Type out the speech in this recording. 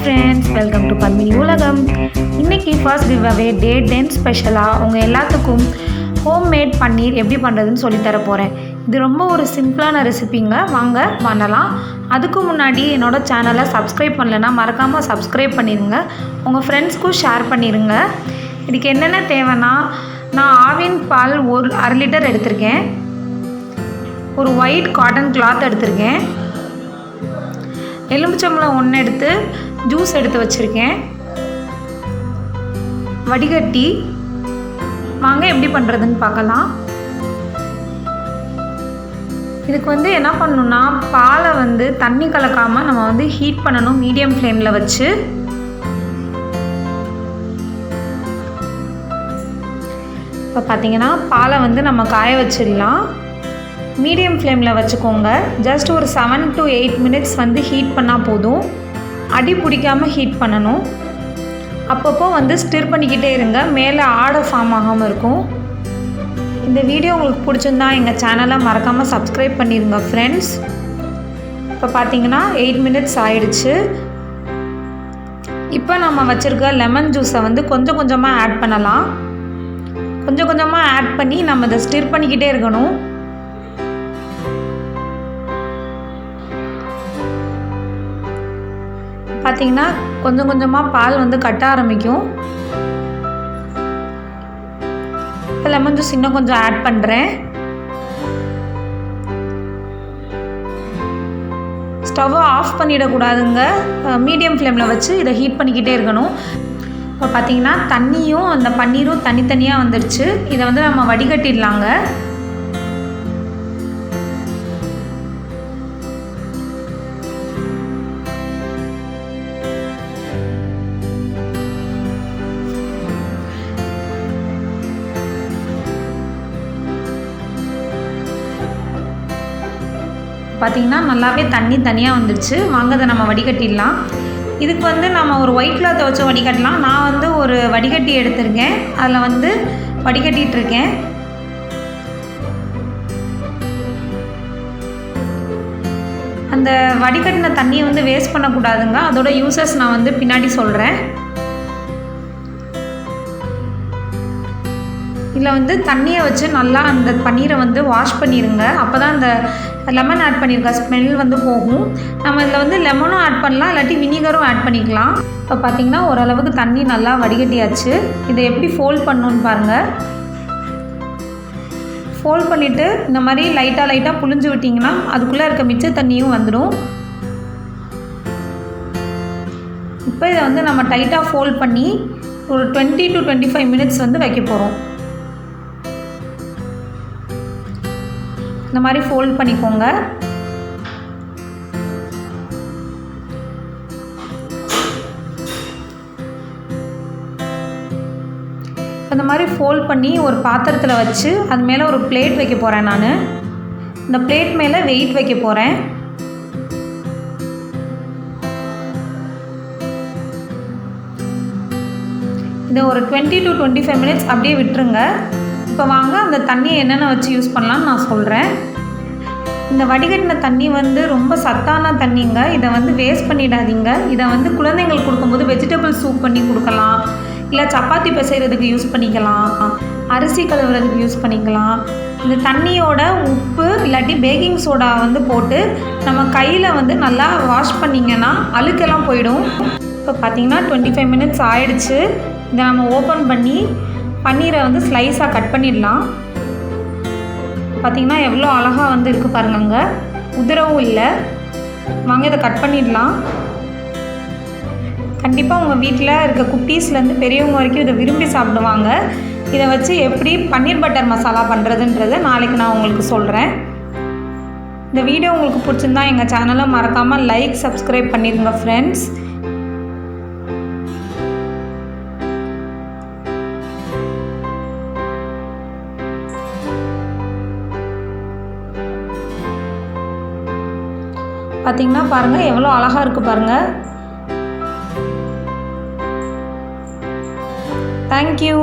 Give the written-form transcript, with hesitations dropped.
Friends, welcome to Padmini உலகம். இன்றைக்கி first give away டே 10 ஸ்பெஷலாக உங்கள் எல்லாத்துக்கும் ஹோம்மேட் பன்னீர் எப்படி பண்ணுறதுன்னு சொல்லித்தர போகிறேன். இது ரொம்ப ஒரு சிம்பிளான ரெசிபிங்க. வாங்க பண்ணலாம். அதுக்கு முன்னாடி என்னோடய சேனலை சப்ஸ்கிரைப் பண்ணலைன்னா மறக்காமல் சப்ஸ்கிரைப் பண்ணிடுங்க. உங்கள் ஃப்ரெண்ட்ஸ்க்கும் ஷேர் பண்ணிடுங்க. இதுக்கு என்னென்ன தேவைன்னா, நான் ஆவின் பால் ஒரு 1/2 லிட்டர் எடுத்திருக்கேன். ஒரு ஒயிட் காட்டன் கிளாத் எடுத்திருக்கேன். எலுமிச்சம்பழம் 1 எடுத்து ஜூஸ் எடுத்து வச்சுருக்கேன். வடிகட்டி. வாங்க எப்படி பண்ணுறதுன்னு பார்க்கலாம். இதுக்கு என்ன பண்ணணுன்னா, பாலை தண்ணி கலக்காமல் நம்ம ஹீட் பண்ணணும் மீடியம் ஃப்ளேமில் வச்சு. இப்போ பார்த்தீங்கன்னா பாலை நம்ம காய வச்சிடலாம். மீடியம் ஃப்ளேமில் வச்சுக்கோங்க. ஜஸ்ட் ஒரு 7 to 8 மினிட்ஸ் ஹீட் பண்ணால் போதும். அடி பிடிக்காமல் ஹீட் பண்ணணும். அப்பப்போ ஸ்டிர் பண்ணிக்கிட்டே இருங்க, மேலே ஆடை ஃபார்ம் ஆகாமல் இருக்கும். இந்த வீடியோ உங்களுக்கு பிடிச்சிருந்தா எங்கள் சேனலை மறக்காமல் சப்ஸ்கிரைப் பண்ணிடுங்க ஃப்ரெண்ட்ஸ். இப்போ பார்த்தீங்கன்னா 8 மினிட்ஸ் ஆயிடுச்சு. இப்போ நம்ம வச்சுருக்க லெமன் ஜூஸை கொஞ்சம் கொஞ்சமாக ஆட் பண்ணலாம். கொஞ்சம் கொஞ்சமாக ஆட் பண்ணி நம்ம இதை ஸ்டிர் பண்ணிக்கிட்டே இருக்கணும். பார்த்தீங்கன்னா கொஞ்சம் கொஞ்சமாக பால் கட்ட ஆரம்பிக்கும். இப்போ லெமன் ஜூஸ் இன்னும் கொஞ்சம் ஆட் பண்ணுறேன். ஸ்டவ்வை ஆஃப் பண்ணிடக்கூடாதுங்க. மீடியம் ஃப்ளேமில் வச்சு இதை ஹீட் பண்ணிக்கிட்டே இருக்கணும். இப்போ பார்த்தீங்கன்னா தண்ணியும் அந்த பன்னீரும் தனித்தனியாக வந்துடுச்சு. இதை நம்ம வடிகட்டிடலாங்க. பார்த்திங்கன்னா நல்லாவே தண்ணி தனியாக வந்துடுச்சு. வாங்க அதை நம்ம வடிகட்டிடலாம். இதுக்கு நம்ம ஒரு ஒயிட் கிளாத்தை வச்சு வடிகட்டலாம். நான் ஒரு வடிகட்டி எடுத்திருக்கேன். அதில் வடிகட்டிகிட்ருக்கேன். அந்த வடிகட்டின தண்ணியை வேஸ்ட் பண்ணக்கூடாதுங்க. அதோட யூசஸ் நான் பின்னாடி சொல்கிறேன். இதில் தண்ணியை வச்சு நல்லா அந்த பன்னீரை வாஷ் பண்ணிடுங்க. அப்போ தான் அந்த லெமன் ஆட் பண்ணியிருக்க ஸ்மெல் போகும். நம்ம இதில் லெமனும் ஆட் பண்ணலாம், இல்லாட்டி வினிகரும் ஆட் பண்ணிக்கலாம். இப்போ பார்த்திங்கன்னா ஓரளவுக்கு தண்ணி நல்லா வடிகட்டியாச்சு. இதை எப்படி ஃபோல்ட் பண்ணணுன்னு பாருங்கள். ஃபோல்ட் பண்ணிவிட்டு இந்த மாதிரி லைட்டாக புழிஞ்சு விட்டிங்கன்னா அதுக்குள்ளே இருக்க மிச்ச தண்ணியும் வந்துடும். இப்போ இதை நம்ம டைட்டாக ஃபோல்ட் பண்ணி ஒரு 20 to 25 மினிட்ஸ் வைக்க போகிறோம். இந்த மாதிரி ஃபோல்ட் பண்ணிக்கோங்க. இந்த மாதிரி ஃபோல்ட் பண்ணி ஒரு பாத்திரத்தில் வச்சு அது மேலே ஒரு பிளேட் வைக்க போகிறேன். நான் இந்த பிளேட் மேலே வெயிட் வைக்க போகிறேன். இதை ஒரு 20 to 25 மினிட்ஸ் அப்படியே விட்டுருங்க. இப்போ வாங்க அந்த தண்ணியை என்னென்ன வச்சு யூஸ் பண்ணலான்னு நான் சொல்கிறேன். இந்த வடிகட்டின தண்ணி ரொம்ப சத்தான தண்ணிங்க. இதை வேஸ்ட் பண்ணிடாதீங்க. இதை குழந்தைங்களுக்கு கொடுக்கும்போது வெஜிடபிள் சூப் பண்ணி கொடுக்கலாம், இல்லை சப்பாத்தி பிசைகிறதுக்கு யூஸ் பண்ணிக்கலாம், அரிசி கழுவுறதுக்கு யூஸ் பண்ணிக்கலாம். இந்த தண்ணியோட உப்பு இல்லாட்டி பேக்கிங் சோடா போட்டு நம்ம கையில் நல்லா வாஷ் பண்ணிங்கன்னா அழுக்கெல்லாம் போயிடும். இப்போ பார்த்திங்கன்னா 25 மினிட்ஸ் ஆயிடுச்சு. இதை நம்ம ஓப்பன் பண்ணி பன்னீரை ஸ்லைஸாக கட் பண்ணிடலாம். பார்த்திங்கன்னா எவ்வளோ அழகாக இருக்குது பாருங்கங்க. உதிரவும் இல்லை. வாங்க இதை கட் பண்ணிடலாம். கண்டிப்பாக உங்கள் வீட்டில் இருக்க குட்டீஸ்லேருந்து பெரியவங்க வரைக்கும் இதை விரும்பி சாப்பிடுவாங்க. இதை வச்சு எப்படி பன்னீர் பட்டர் மசாலா பண்ணுறதுன்றதை நாளைக்கு நான் உங்களுக்கு சொல்கிறேன். இந்த வீடியோ உங்களுக்கு பிடிச்சிருந்தா எங்கள் சேனலை மறக்காமல் லைக், சப்ஸ்கிரைப் பண்ணிடுங்க ஃப்ரெண்ட்ஸ். பார்த்திங்கன்னா பாருங்கள் எவ்வளோ அழகாக இருக்குது பாருங்கள். தேங்க்யூ.